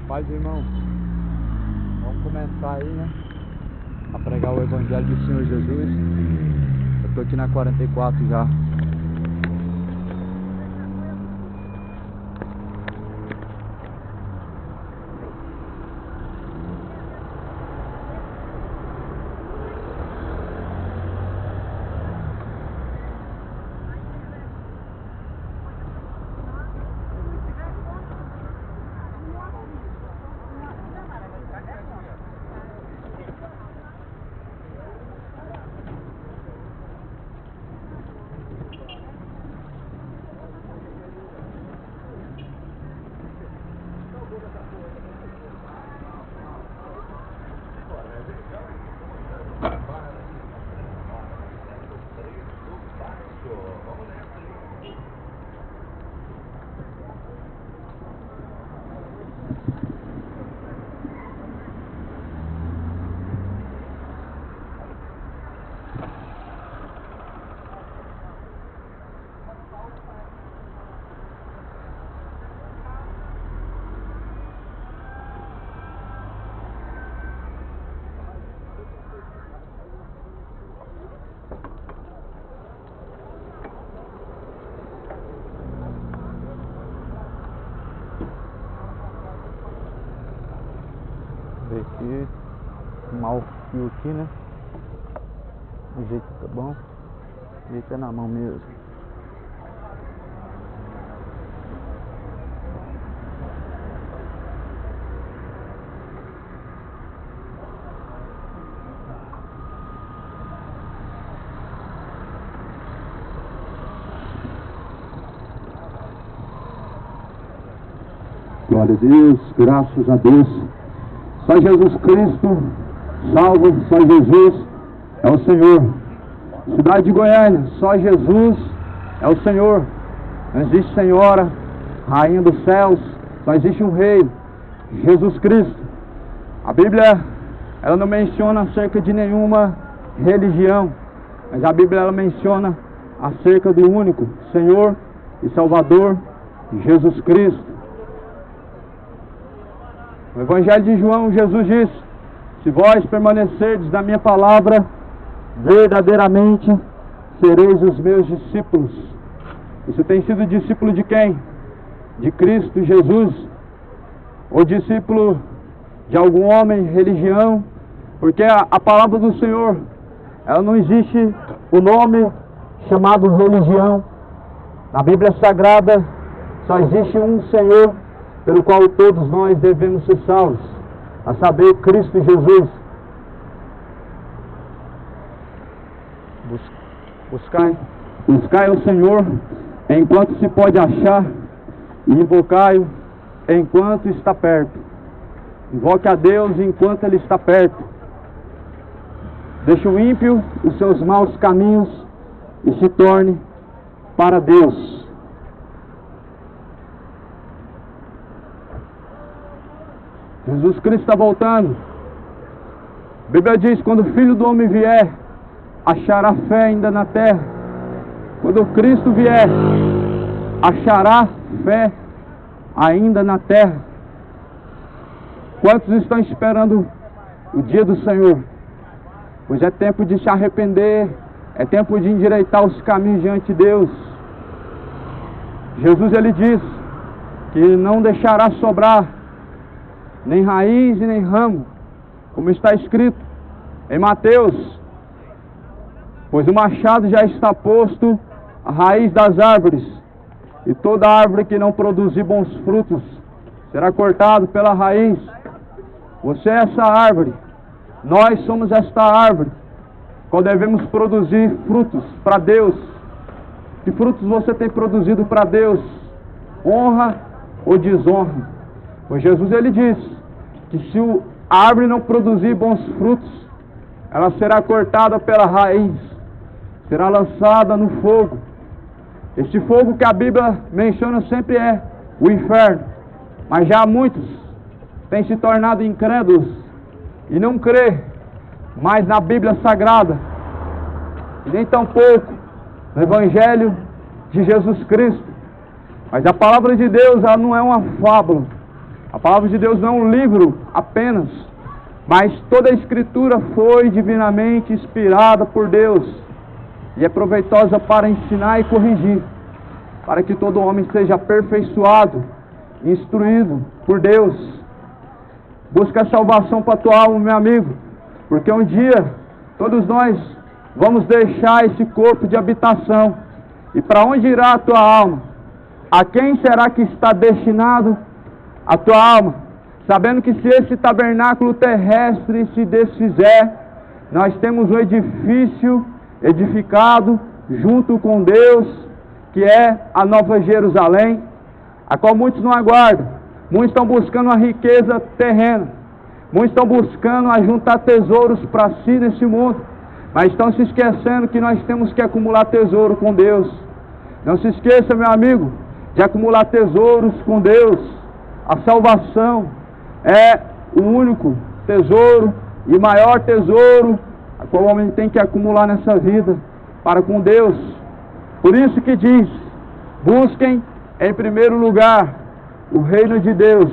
Paz, irmão. Vamos começar aí, né? A pregar o Evangelho do Senhor Jesus. Eu tô aqui na 44 já. Ver aqui, arrumar o fio aqui, né? Do jeito que tá bom. O jeito é na mão mesmo. Glória a Deus, graças a Deus. Só Jesus Cristo salva, só Jesus é o Senhor. Cidade de Goiânia, só Jesus é o Senhor. Não existe senhora, rainha dos céus, só existe um rei, Jesus Cristo. A Bíblia, ela não menciona acerca de nenhuma religião, mas a Bíblia, ela menciona acerca do único Senhor e Salvador, Jesus Cristo. No Evangelho de João, Jesus disse: se vós permanecerdes na minha palavra, verdadeiramente sereis os meus discípulos. Você tem sido discípulo de quem? De Cristo Jesus? Ou discípulo de algum homem, religião? Porque a palavra do Senhor, ela não existe o nome chamado religião. Na Bíblia Sagrada só existe um Senhor pelo qual todos nós devemos ser salvos, a saber, Cristo Jesus. Buscai o Senhor enquanto se pode achar, e invocai-o enquanto está perto. Invoque a Deus enquanto Ele está perto. Deixe o ímpio os seus maus caminhos e se torne para Deus. Jesus Cristo está voltando. A Bíblia diz: quando o Filho do Homem vier, achará fé ainda na terra. Quando Cristo vier, achará fé ainda na terra. Quantos estão esperando o dia do Senhor? Pois é tempo de se arrepender, é tempo de endireitar os caminhos diante de Deus. Jesus, ele diz que não deixará sobrar nem raiz e nem ramo, como está escrito em Mateus: pois o machado já está posto à raiz das árvores, e toda árvore que não produzir bons frutos será cortado pela raiz. Você é essa árvore, nós somos esta árvore, qual devemos produzir frutos para Deus. Que frutos você tem produzido para Deus? Honra ou desonra? Pois Jesus, ele disse que se a árvore não produzir bons frutos, ela será cortada pela raiz, será lançada no fogo. Este fogo que a Bíblia menciona sempre é o inferno. Mas já muitos têm se tornado incrédulos e não crê mais na Bíblia Sagrada, e nem tampouco no Evangelho de Jesus Cristo. Mas a palavra de Deus, ela não é uma fábula, A palavra de Deus não é um livro apenas, mas toda a Escritura foi divinamente inspirada por Deus e é proveitosa para ensinar e corrigir, para que todo homem seja aperfeiçoado, instruído por Deus. Busca a salvação para a tua alma, meu amigo, porque um dia todos nós vamos deixar esse corpo de habitação. E para onde irá a tua alma? A quem será que está destinado a tua alma? Sabendo que se esse tabernáculo terrestre se desfizer, nós temos um edifício edificado junto com Deus, que é a Nova Jerusalém, a qual muitos não aguardam. Muitos estão buscando a riqueza terrena, muitos estão buscando ajuntar tesouros para si nesse mundo, mas estão se esquecendo que nós temos que acumular tesouro com Deus. Não se esqueça, meu amigo, de acumular tesouros com Deus. A salvação é o único tesouro e maior tesouro a qual o homem tem que acumular nessa vida para com Deus. Por isso que diz: busquem em primeiro lugar o reino de Deus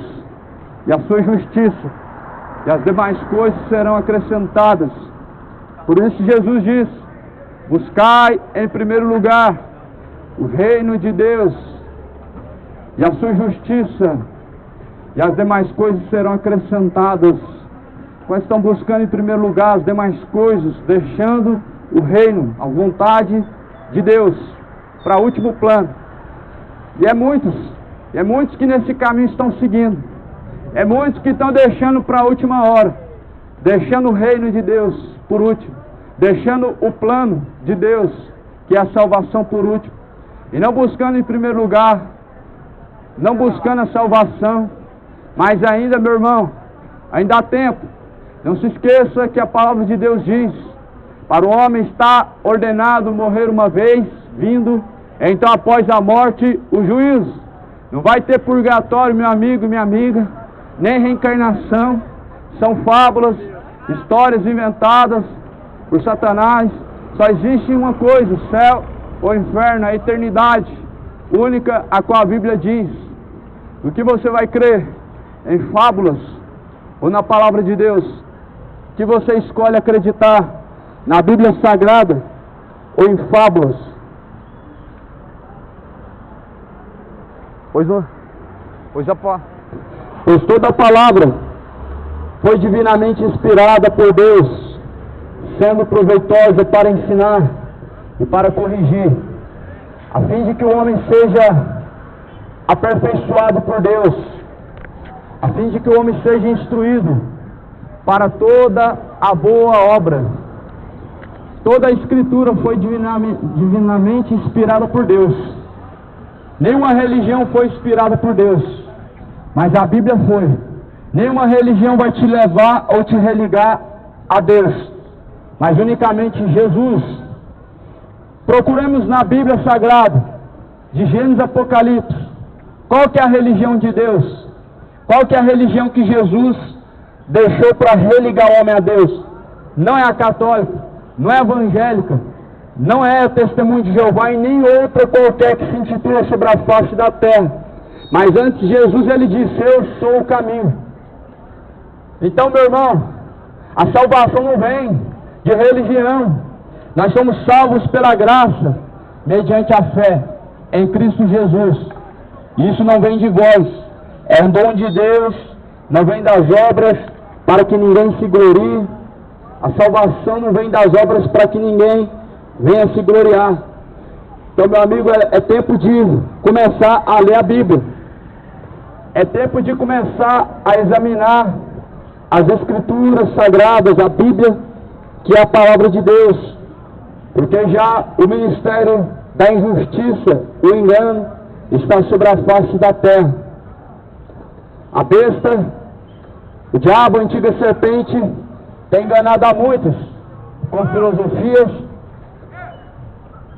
e a sua justiça, e as demais coisas serão acrescentadas. Por isso Jesus diz: buscai em primeiro lugar o reino de Deus e a sua justiça, e as demais coisas serão acrescentadas. Quais estão buscando em primeiro lugar as demais coisas, deixando o reino, a vontade de Deus, para último plano. E é muitos que nesse caminho estão seguindo. É muitos que estão deixando para a última hora, deixando o reino de Deus por último, deixando o plano de Deus, que é a salvação, por último, e não buscando em primeiro lugar, não buscando a salvação. Mas ainda, meu irmão, ainda há tempo. Não se esqueça que a palavra de Deus diz: para o homem está ordenado morrer uma vez, vindo então após a morte o juízo. Não vai ter purgatório, meu amigo e minha amiga, nem reencarnação. São fábulas, histórias inventadas por Satanás. Só existe uma coisa: o céu ou o inferno, a eternidade única, a qual a Bíblia diz. O que você vai crer? Em fábulas ou na palavra de Deus? Que você escolhe acreditar? Na Bíblia Sagrada ou em fábulas? Pois toda a palavra foi divinamente inspirada por Deus, sendo proveitosa para ensinar e para corrigir, a fim de que o homem seja aperfeiçoado por Deus, a fim de que o homem seja instruído para toda a boa obra. Toda a Escritura foi divinamente inspirada por Deus. Nenhuma religião foi inspirada por Deus, mas a Bíblia foi. Nenhuma religião vai te levar ou te religar a Deus, mas unicamente Jesus. Procuremos na Bíblia Sagrada, de Gênesis a Apocalipse, qual que é a religião de Deus? Qual que é a religião que Jesus deixou para religar o homem a Deus? Não é a católica, não é a evangélica, não é o Testemunho de Jeová e nem outra qualquer que se intitula sobre a face da terra. Mas antes, Jesus, ele disse: eu sou o caminho. Então, meu irmão, a salvação não vem de religião. Nós somos salvos pela graça, mediante a fé em Cristo Jesus. Isso não vem de vós, é um dom de Deus, não vem das obras, para que ninguém se glorie. A salvação não vem das obras para que ninguém venha se gloriar. Então, meu amigo, é tempo de começar a ler a Bíblia. É tempo de começar a examinar as Escrituras Sagradas, a Bíblia, que é a palavra de Deus. Porque já o ministério da injustiça, o engano, está sobre a face da terra. A besta, o diabo, a antiga serpente, tem enganado a muitos com filosofias,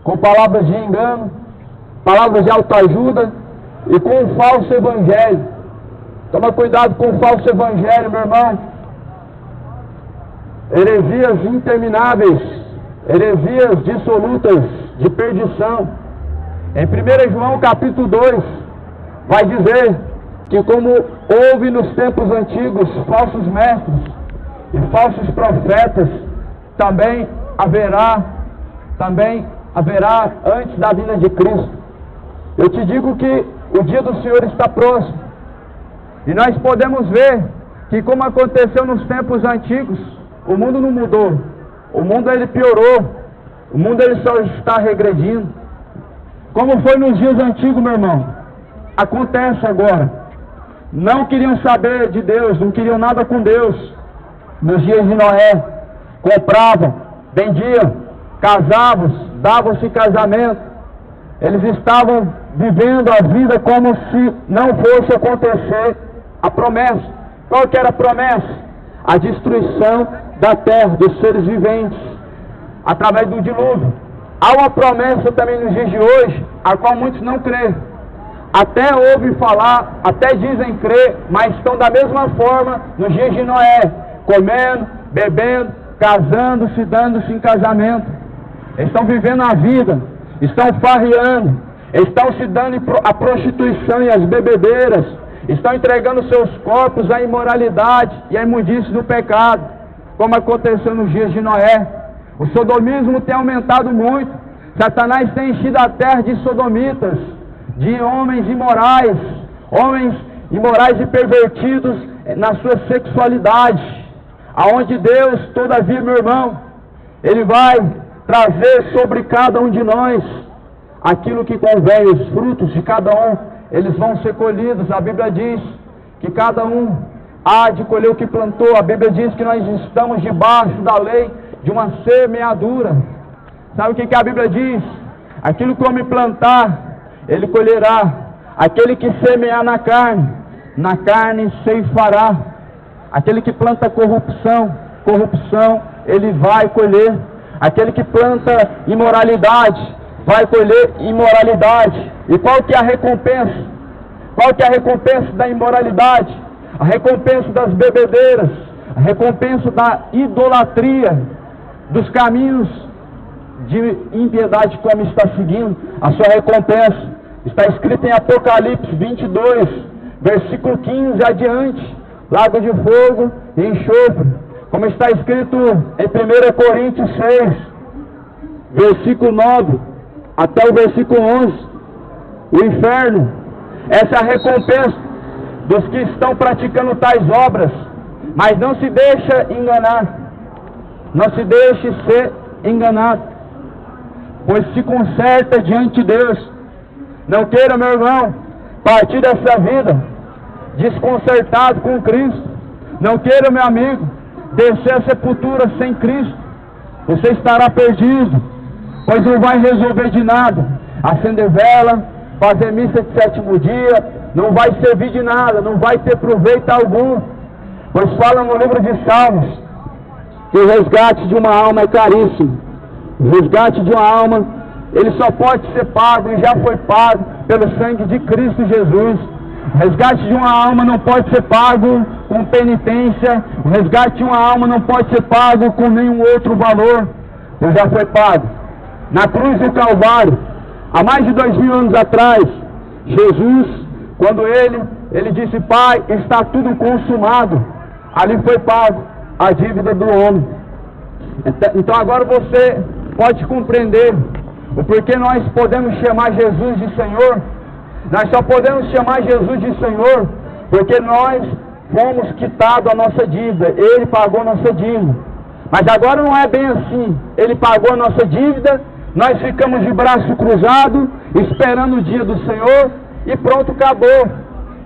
com palavras de engano, palavras de autoajuda e com o falso evangelho. Toma cuidado com o falso evangelho, meu irmão. Heresias intermináveis, heresias dissolutas de perdição. Em 1 João capítulo 2 vai dizer que como houve nos tempos antigos falsos mestres e falsos profetas, também haverá antes da vinda de Cristo. Eu te digo que o dia do Senhor está próximo, e nós podemos ver que, como aconteceu nos tempos antigos, o mundo não mudou, o mundo ele piorou, o mundo ele só está regredindo. Como foi nos dias antigos, meu irmão, acontece agora. Não queriam saber de Deus, não queriam nada com Deus. Nos dias de Noé, compravam, vendiam, casavam, davam-se em casamento. Eles estavam vivendo a vida como se não fosse acontecer a promessa. Qual que era a promessa? A destruição da terra, dos seres viventes, através do dilúvio. Há uma promessa também nos dias de hoje, a qual muitos não creem. Até ouvem falar, até dizem crer, mas estão da mesma forma nos dias de Noé, comendo, bebendo, casando-se, dando-se em casamento. Eles estão vivendo a vida, estão farreando, estão se dando a prostituição e as bebedeiras, estão entregando seus corpos à imoralidade e à imundície do pecado, como aconteceu nos dias de Noé. O sodomismo tem aumentado muito. Satanás tem enchido a terra de sodomitas, de homens imorais e pervertidos na sua sexualidade, aonde Deus, todavia, meu irmão, Ele vai trazer sobre cada um de nós aquilo que convém. Os frutos de cada um, eles vão ser colhidos. A Bíblia diz que cada um há de colher o que plantou. A Bíblia diz que nós estamos debaixo da lei de uma semeadura. Sabe o que a Bíblia diz? Aquilo que o homem plantar, ele colherá. Aquele que semear na carne ceifará. Aquele que planta corrupção, ele vai colher. Aquele que planta imoralidade, vai colher imoralidade. E qual que é a recompensa? Qual que é a recompensa da imoralidade? A recompensa das bebedeiras, a recompensa da idolatria, dos caminhos de impiedade como está seguindo. A sua recompensa está escrita em Apocalipse 22, versículo 15 adiante: lago de fogo e enxofre. Como está escrito em 1 Coríntios 6, versículo 9 até o versículo 11, o inferno. Essa é a recompensa dos que estão praticando tais obras. Mas não se deixa enganar, não se deixe ser enganado, pois se conserta diante de Deus. Não queira, meu irmão, partir dessa vida desconcertado com Cristo. Não queira, meu amigo, descer a sepultura sem Cristo. Você estará perdido, pois não vai resolver de nada. Acender vela, fazer missa de sétimo dia, não vai servir de nada, não vai ter proveito algum. Pois fala no livro de Salmos que o resgate de uma alma é caríssimo. O resgate de uma alma, ele só pode ser pago, e já foi pago, pelo sangue de Cristo Jesus. O resgate de uma alma não pode ser pago com penitência. O resgate de uma alma não pode ser pago com nenhum outro valor. Ele já foi pago. Na cruz do Calvário, há mais de 2000 anos atrás, Jesus, quando ele disse: Pai, está tudo consumado, ali foi pago a dívida do homem. Então agora você pode compreender o porquê nós podemos chamar Jesus de Senhor. Nós só podemos chamar Jesus de Senhor porque nós fomos quitados a nossa dívida. Ele pagou a nossa dívida. Mas agora não é bem assim. Ele pagou a nossa dívida, nós ficamos de braço cruzado, esperando o dia do Senhor, e pronto, acabou.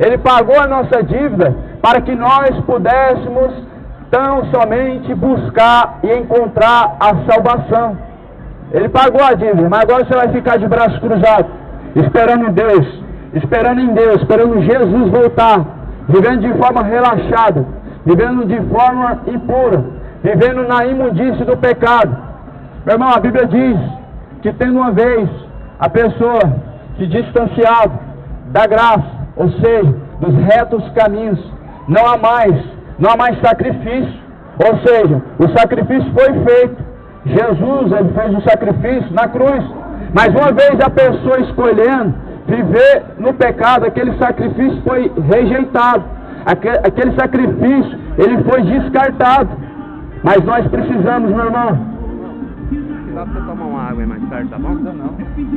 Ele pagou a nossa dívida para que nós pudéssemos tão somente buscar e encontrar a salvação. Ele pagou a dívida, mas agora você vai ficar de braço cruzado, esperando Deus, esperando em Deus, esperando Jesus voltar, vivendo de forma relaxada, vivendo de forma impura, vivendo na imundície do pecado. Meu irmão, a Bíblia diz que tendo uma vez a pessoa se distanciado da graça, ou seja, dos retos caminhos, não há mais sacrifício. Ou seja, o sacrifício foi feito. Jesus, ele fez o sacrifício na cruz. Mas uma vez a pessoa escolhendo viver no pecado, aquele sacrifício foi rejeitado. Aquele sacrifício, ele foi descartado. Mas nós precisamos, meu irmão. Dá pra você tomar uma água aí mais perto, tá bom? Não.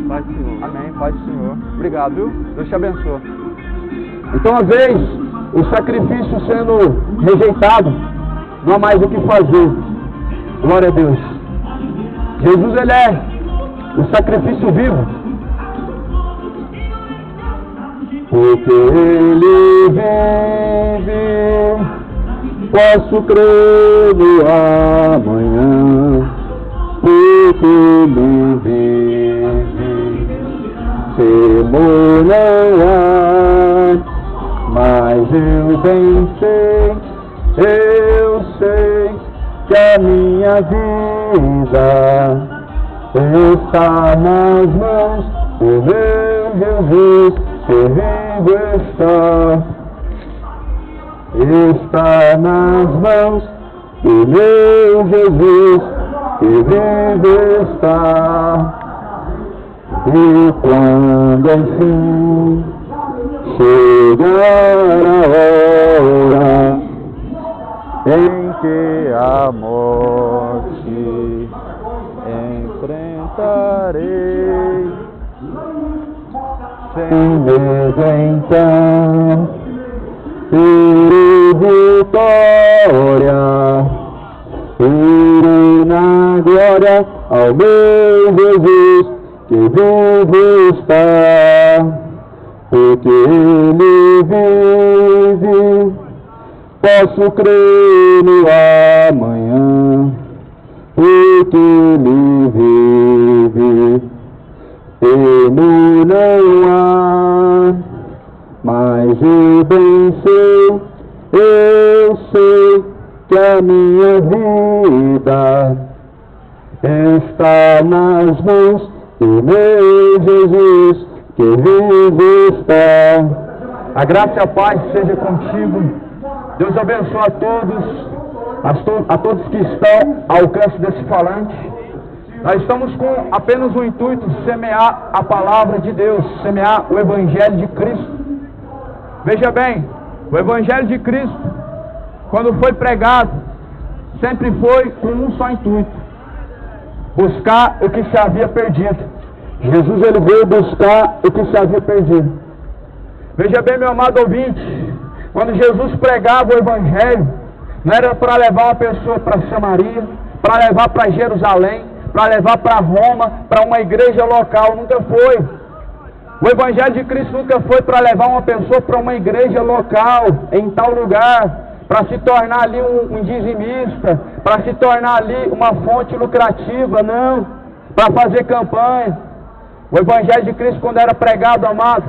Paz do Senhor. Amém, paz do Senhor. Obrigado, viu? Deus te abençoe. Então, uma vez o sacrifício sendo rejeitado, não há mais o que fazer. Glória a Deus. Jesus, ele é o sacrifício vivo. Porque ele vive, posso crer no amanhã. Porque ele vive, temor não há, mas eu bem sei que a minha vida está nas mãos do meu Jesus, que vivo está nas mãos do meu Jesus, que vivo está. E quando enfim chegar a hora em que a morte enfrentarei, sem medo então terei vitória, irei na glória ao meu Jesus, que vivo está. Porque ele vive, posso crer no amanhã. Porque ele vive, temor não há, mas eu bem sei que a minha vida está nas mãos do meu Jesus, que vivo está. A graça e a paz seja contigo. Deus abençoe a todos, a todos que estão ao alcance desse falante. Nós estamos com apenas o intuito de semear a palavra de Deus, semear o Evangelho de Cristo. Veja bem, o Evangelho de Cristo, quando foi pregado, sempre foi com um só intuito: buscar o que se havia perdido. Jesus, ele veio buscar o que se havia perdido. Veja bem, meu amado ouvinte, quando Jesus pregava o Evangelho, não era para levar uma pessoa para Samaria, para levar para Jerusalém, para levar para Roma, para uma igreja local. Nunca foi. O Evangelho de Cristo nunca foi para levar uma pessoa para uma igreja local, em tal lugar, para se tornar ali um dizimista, para se tornar ali uma fonte lucrativa, não, para fazer campanha. O Evangelho de Cristo, quando era pregado, amado,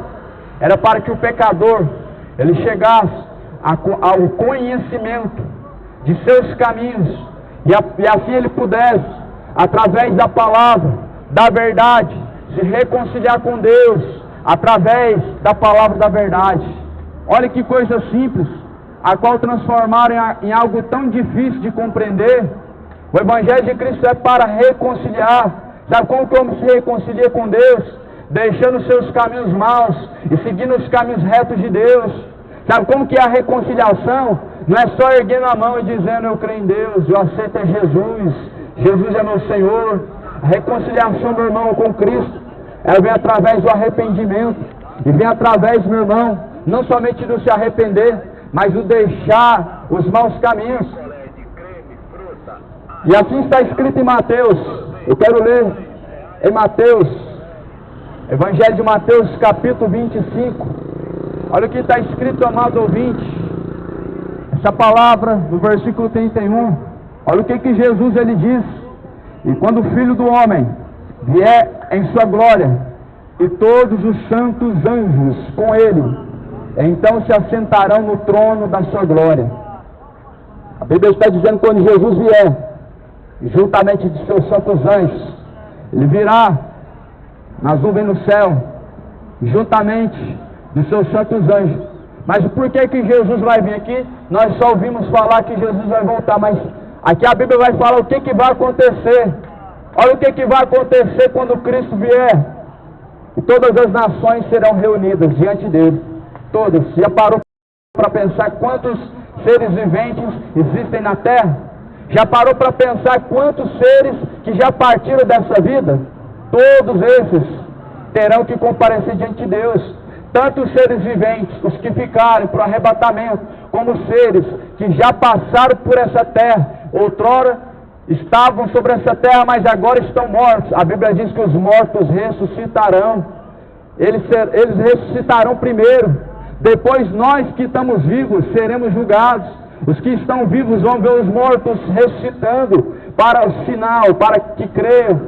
era para que o pecador, ele chegasse ao conhecimento de seus caminhos, e assim ele pudesse, através da palavra, da verdade, se reconciliar com Deus, através da palavra da verdade. Olha que coisa simples, a qual transformaram em algo tão difícil de compreender. O Evangelho de Cristo é para reconciliar. Sabe como que o homem se reconcilia com Deus? Deixando os seus caminhos maus e seguindo os caminhos retos de Deus. Sabe como que é a reconciliação? Não é só erguendo a mão e dizendo: eu creio em Deus, eu aceito a Jesus, Jesus é meu Senhor. A reconciliação, meu irmão, com Cristo, ela vem através do arrependimento. E vem através, meu irmão, não somente do se arrepender, mas do deixar os maus caminhos. E assim está escrito em Mateus. Eu quero ler em Mateus, Evangelho de Mateus, capítulo 25. Olha o que está escrito, amado ouvinte. Essa palavra, no versículo 31. Olha o que Jesus ele diz: e quando o Filho do Homem vier em sua glória, e todos os santos anjos com ele, então se assentarão no trono da sua glória. A Bíblia está dizendo que quando Jesus vier, juntamente de seus santos anjos, ele virá nas nuvens no céu, juntamente dos seus santos anjos. Mas por que Jesus vai vir aqui? Nós só ouvimos falar que Jesus vai voltar, mas aqui a Bíblia vai falar o que vai acontecer. Olha o que vai acontecer quando Cristo vier. E todas as nações serão reunidas diante dele. Todas. Já parou para pensar quantos seres viventes existem na Terra? Já parou para pensar quantos seres que já partiram dessa vida? Todos esses terão que comparecer diante de Deus. Tanto os seres viventes, os que ficaram para o arrebatamento, como os seres que já passaram por essa terra, outrora estavam sobre essa terra, mas agora estão mortos. A Bíblia diz que os mortos ressuscitarão. Eles ressuscitarão primeiro. Depois nós que estamos vivos seremos julgados. Os que estão vivos vão ver os mortos ressuscitando para o sinal, para que creiam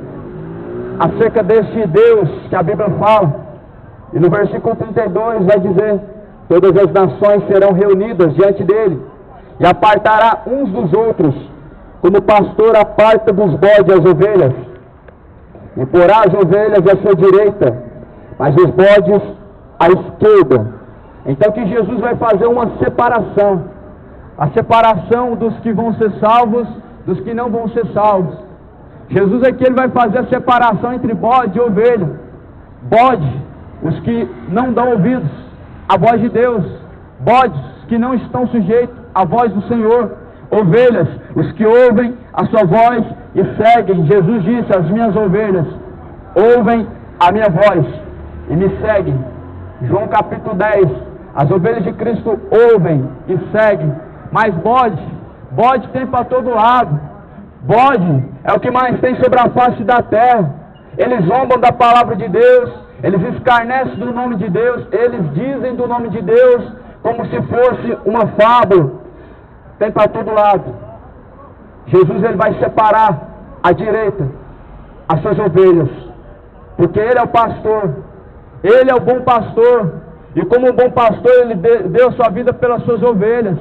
acerca desse Deus que a Bíblia fala. E no versículo 32 vai dizer: todas as nações serão reunidas diante dele, e apartará uns dos outros, como o pastor aparta dos bodes as ovelhas, e porá as ovelhas à sua direita, mas os bodes à esquerda. Então que Jesus vai fazer uma separação, a separação dos que vão ser salvos, dos que não vão ser salvos. Jesus aqui ele vai fazer a separação entre bode e ovelha. Bode, os que não dão ouvidos à voz de Deus. Bodes, que não estão sujeitos à voz do Senhor. Ovelhas, os que ouvem a sua voz e seguem. Jesus disse: as minhas ovelhas ouvem a minha voz e me seguem. João capítulo 10, as ovelhas de Cristo ouvem e seguem. Mas bode tem para todo lado. Bode é o que mais tem sobre a face da terra. Eles zombam da palavra de Deus, eles escarnecem do nome de Deus, eles dizem do nome de Deus como se fosse uma fábula. Tem para todo lado. Jesus ele vai separar à direita as suas ovelhas, porque ele é o pastor, ele é o bom pastor, e como um bom pastor ele deu sua vida pelas suas ovelhas.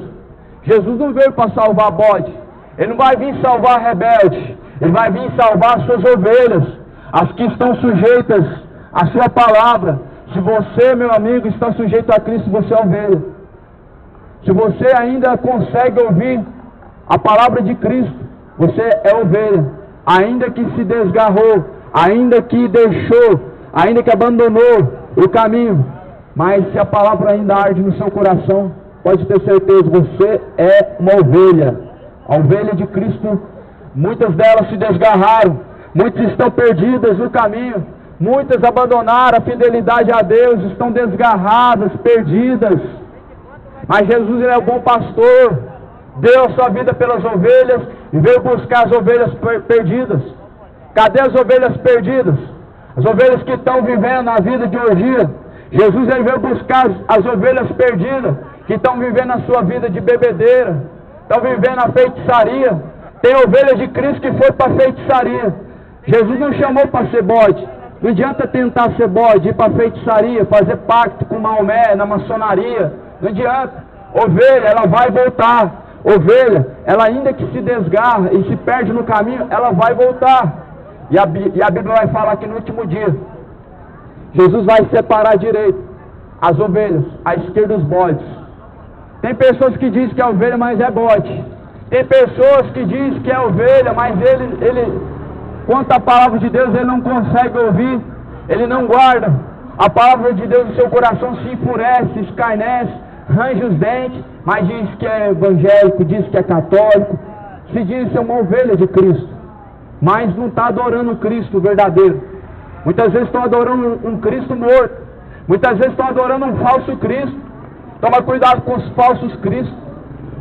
Jesus não veio para salvar bode, ele não vai vir salvar rebelde, ele vai vir salvar as suas ovelhas, as que estão sujeitas à sua palavra. Se você, meu amigo, está sujeito a Cristo, você é ovelha. Se você ainda consegue ouvir a palavra de Cristo, você é ovelha. Ainda que se desgarrou, ainda que deixou, ainda que abandonou o caminho, mas se a palavra ainda arde no seu coração, pode ter certeza, você é uma ovelha. A ovelha de Cristo, muitas delas se desgarraram, muitas estão perdidas no caminho, muitas abandonaram a fidelidade a Deus, estão desgarradas, perdidas. Mas Jesus ele é o bom pastor, deu a sua vida pelas ovelhas e veio buscar as ovelhas perdidas. Cadê as ovelhas perdidas? As ovelhas que estão vivendo a vida de orgia. Jesus ele veio buscar as ovelhas perdidas, que estão vivendo a sua vida de bebedeira, estão vivendo a feitiçaria. Tem ovelhas de Cristo que foi para a feitiçaria. Jesus não chamou para ser bode. Não adianta tentar ser bode, ir para a feitiçaria, fazer pacto com Maomé, na maçonaria. Não adianta. Ovelha, ela vai voltar. Ovelha, ela ainda que se desgarra e se perde no caminho, ela vai voltar. E a Bíblia vai falar que no último dia, Jesus vai separar à direita as ovelhas, à esquerda os bodes. Tem pessoas que dizem que é ovelha, mas é bode. Tem pessoas que dizem que é ovelha, mas ele quanto à palavra de Deus, ele não consegue ouvir, ele não guarda a palavra de Deus no seu coração, se enfurece, escarnece, range os dentes, mas diz que é evangélico, diz que é católico, se diz ser uma ovelha de Cristo, mas não está adorando o Cristo verdadeiro. Muitas vezes estão adorando um Cristo morto, muitas vezes estão adorando um falso Cristo. Toma cuidado com os falsos Cristos.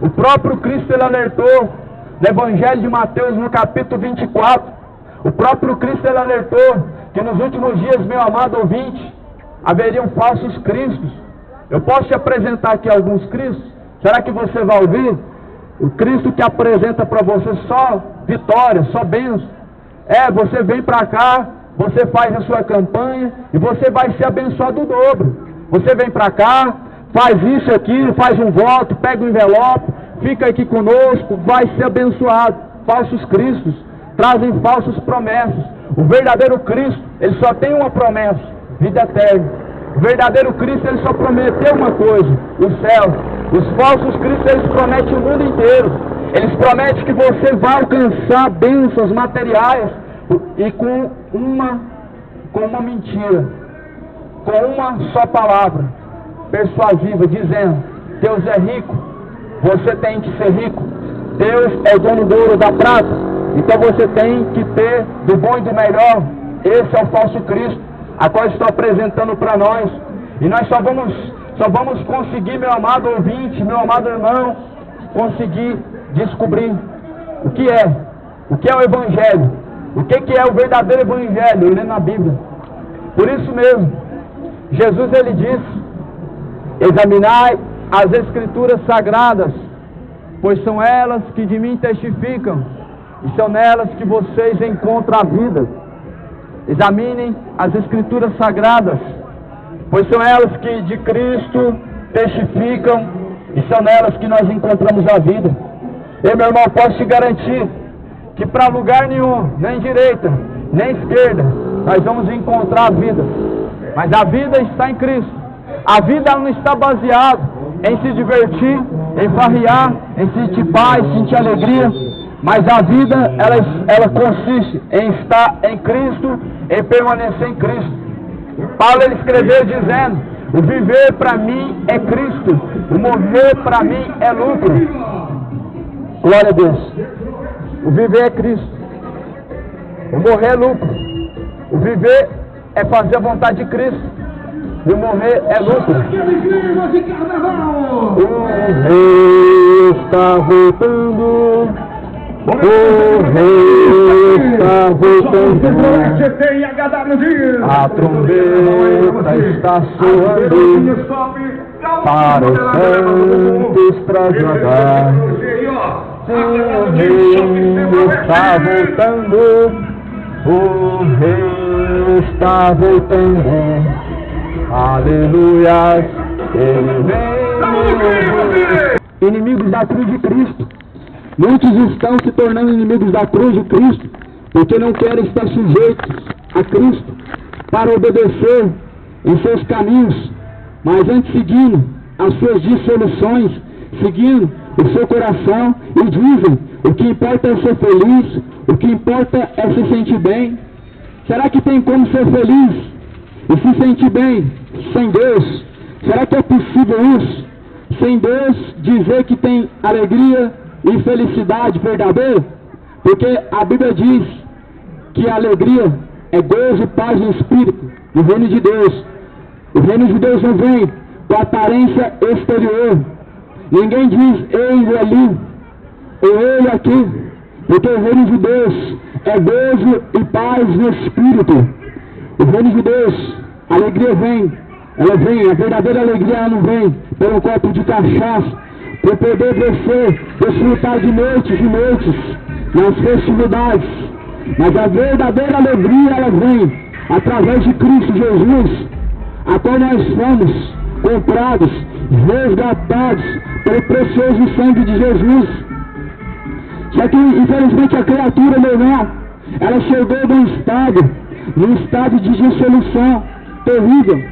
O próprio Cristo ele alertou no Evangelho de Mateus, no capítulo 24. O próprio Cristo ele alertou que nos últimos dias, meu amado ouvinte, haveriam falsos cristos. Eu posso te apresentar aqui alguns cristos? Será que você vai ouvir? O Cristo que apresenta para você só vitória, só bênção. Você vem para cá, você faz a sua campanha e você vai ser abençoado o dobro. Você vem para cá, faz isso aqui, faz um voto, pega um envelope, fica aqui conosco, vai ser abençoado. Falsos cristos trazem falsas promessas. O verdadeiro Cristo, ele só tem uma promessa: vida eterna. O verdadeiro Cristo, ele só prometeu uma coisa: o céu. Os falsos cristos, eles prometem o mundo inteiro. Eles prometem que você vai alcançar bênçãos materiais e com uma mentira, com uma só palavra persuasiva, dizendo Deus é rico, você tem que ser rico. Deus é dono do ouro e da prata, então você tem que ter do bom e do melhor. Esse é o falso Cristo, a qual estou apresentando para nós. E nós só vamos conseguir, meu amado ouvinte, meu amado irmão, conseguir descobrir o que é o Evangelho, o que é o verdadeiro Evangelho, lendo a Bíblia. Por isso mesmo, Jesus ele disse: examinai as Escrituras Sagradas, pois são elas que de mim testificam, e são nelas que vocês encontram a vida. Examinem as Escrituras Sagradas, pois são elas que de Cristo testificam, e são nelas que nós encontramos a vida. Eu, meu irmão, posso te garantir que para lugar nenhum, nem direita, nem esquerda, nós vamos encontrar a vida. Mas a vida está em Cristo. A vida não está baseada em se divertir, em farrear, em sentir paz, sentir alegria. Mas a vida, ela consiste em estar em Cristo, em permanecer em Cristo. Paulo ele escreveu dizendo: o viver para mim é Cristo, o morrer para mim é lucro. Glória a Deus. O viver é Cristo, o morrer é lucro. O viver é fazer a vontade de Cristo, e o morrer é lucro. O rei está voltando, o rei está voltando, a trombeta está soando para os santos trasladar. O rei está voltando, o rei está voltando, aleluia, ele vem. Inimigos da cruz de Cristo. Muitos estão se tornando inimigos da cruz de Cristo, porque não querem estar sujeitos a Cristo para obedecer em seus caminhos, mas antes seguindo as suas dissoluções, seguindo o seu coração, e dizem: o que importa é ser feliz, o que importa é se sentir bem. Será que tem como ser feliz e se sentir bem sem Deus? Será que é possível isso? Sem Deus dizer que tem alegria e felicidade verdadeira? Porque a Bíblia diz que a alegria é gozo e paz no Espírito, no reino de Deus. O reino de Deus não vem com aparência exterior. Ninguém diz ele ali ou ele aqui, porque o reino de Deus é gozo e paz no Espírito. O reino de Deus, a alegria vem, ela vem, a verdadeira alegria ela não vem por um copo de cachaça, por poder desfrutar de noites e noites nas festividades. Mas a verdadeira alegria ela vem através de Cristo Jesus, a qual nós fomos comprados, resgatados pelo precioso sangue de Jesus. Só que infelizmente a criatura, meu irmão, ela chegou num estado de dissolução terrível,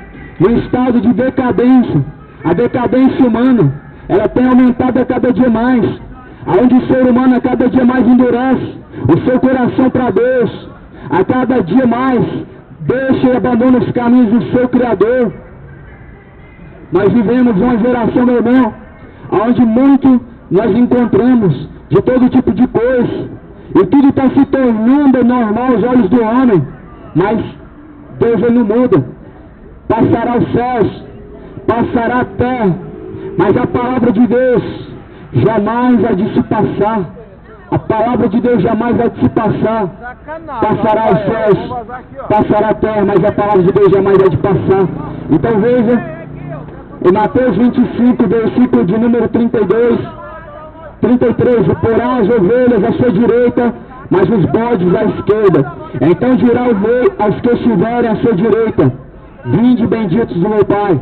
num estado de decadência. A decadência humana, ela tem aumentado a cada dia mais, aonde o ser humano a cada dia mais endurece o seu coração para Deus, a cada dia mais deixa e abandona os caminhos do seu Criador. Nós vivemos uma geração, meu irmão, onde muito nós encontramos de todo tipo de coisa, e tudo está se tornando normal aos olhos do homem, mas Deus ele não muda. Passará os céus, passará a terra, mas a palavra de Deus jamais há de se passar. A palavra de Deus jamais vai se passar. Passará os céus, passará a terra, mas a palavra de Deus jamais vai de passar. Então veja, em Mateus 25, versículo de número 33, porá as ovelhas à sua direita, mas os bodes à esquerda. Então dirá o rei aos que estiverem à sua direita: vinde benditos do meu Pai,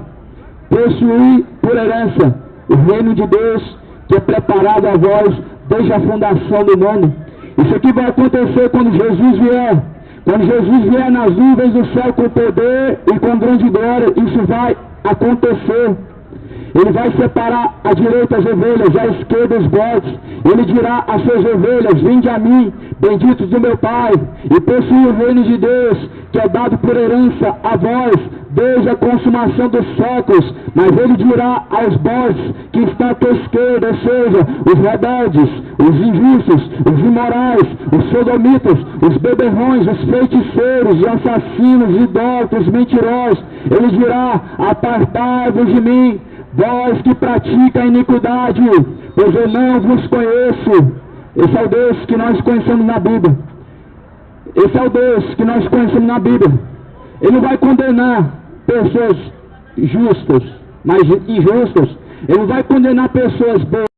possuí por herança o reino de Deus, que é preparado a vós desde a fundação do mundo. Isso aqui vai acontecer quando Jesus vier. Quando Jesus vier nas nuvens do céu com poder e com grande glória, isso vai acontecer. Ele vai separar à direita as ovelhas, à esquerda os bodes. Ele dirá às suas ovelhas: vinde a mim, benditos do meu Pai, e possui o reino de Deus, que é dado por herança a vós, desde a consumação dos séculos. Mas ele dirá aos bodes que está à tua esquerda, ou seja, os rebeldes, os injustos, os imorais, os sodomitas, os beberrões, os feiticeiros, os assassinos, idólatras, mentirosos. Ele dirá: apartai-vos de mim, vós que pratica a iniquidade, pois eu não vos conheço. Esse é o Deus que nós conhecemos na Bíblia. Esse é o Deus que nós conhecemos na Bíblia. Ele não vai condenar pessoas justas, mas injustas. Ele não vai condenar pessoas boas.